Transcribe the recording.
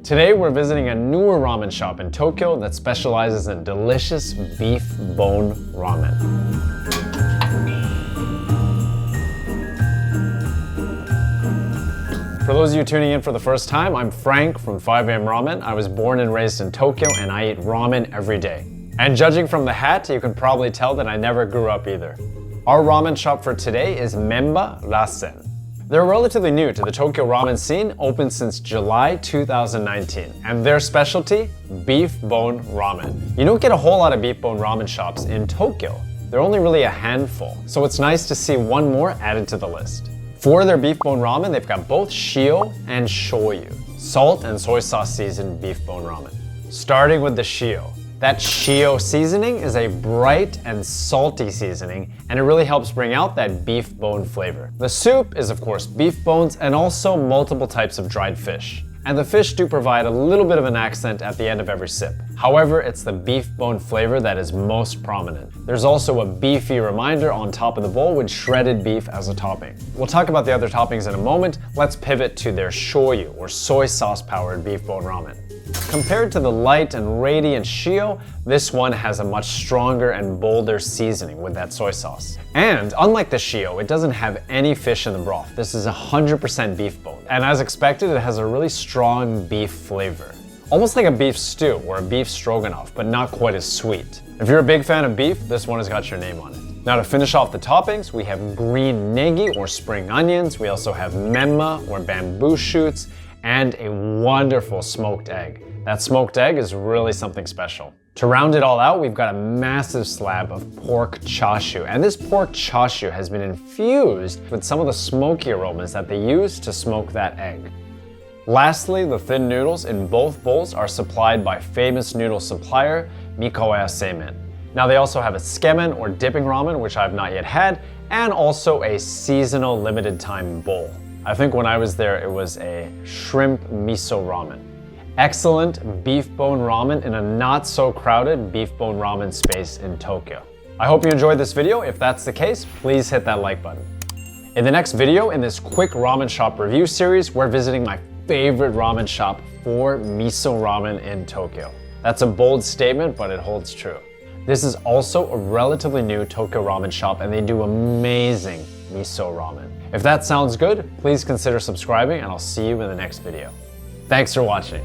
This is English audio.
Today we're visiting a newer ramen shop in Tokyo that specializes in delicious beef bone ramen. For those of you tuning in for the first time, I'm Frank from AM Ramen. I was born and raised in Tokyo and I eat ramen every day. And judging from the hat, you can probably tell that I never grew up either. Our ramen shop for today is Memba Rasen. They're relatively new to the Tokyo ramen scene, opened since July 2019, and their specialty, beef bone ramen. You don't get a whole lot of beef bone ramen shops in Tokyo. There are only really a handful, so it's nice to see one more added to the list. For their beef bone ramen, they've got both shio and shoyu, salt and soy sauce seasoned beef bone ramen. Starting with the shio. That shio seasoning is a bright and salty seasoning, and it really helps bring out that beef bone flavor. The soup is of course beef bones and also multiple types of dried fish. And the fish do provide a little bit of an accent at the end of every sip. However, it's the beef bone flavor that is most prominent. There's also a beefy reminder on top of the bowl with shredded beef as a topping. We'll talk about the other toppings in a moment. Let's pivot to their shoyu, or soy sauce powered beef bone ramen. Compared to the light and radiant shio, this one has a much stronger and bolder seasoning with that soy sauce. And unlike the shio, it doesn't have any fish in the broth. This is 100% beef bone. And as expected, it has a really strong beef flavor. Almost like a beef stew or a beef stroganoff, but not quite as sweet. If you're a big fan of beef, this one has got your name on it. Now to finish off the toppings, we have green negi or spring onions. We also have memma or bamboo shoots, and a wonderful smoked egg. That smoked egg is really something special. To round it all out, we've got a massive slab of pork chashu, and this pork chashu has been infused with some of the smoky aromas that they use to smoke that egg. Lastly, the thin noodles in both bowls are supplied by famous noodle supplier Mikawaya Seimen. Now they also have a skemen or dipping ramen, which I've not yet had, and also a seasonal limited time bowl. I think when I was there, it was a shrimp miso ramen. Excellent beef bone ramen in a not so crowded beef bone ramen space in Tokyo. I hope you enjoyed this video. If that's the case, please hit that like button. In the next video in this quick ramen shop review series, we're visiting my favorite ramen shop for miso ramen in Tokyo. That's a bold statement, but it holds true. This is also a relatively new Tokyo ramen shop and they do amazing miso ramen. If that sounds good, please consider subscribing and I'll see you in the next video. Thanks for watching.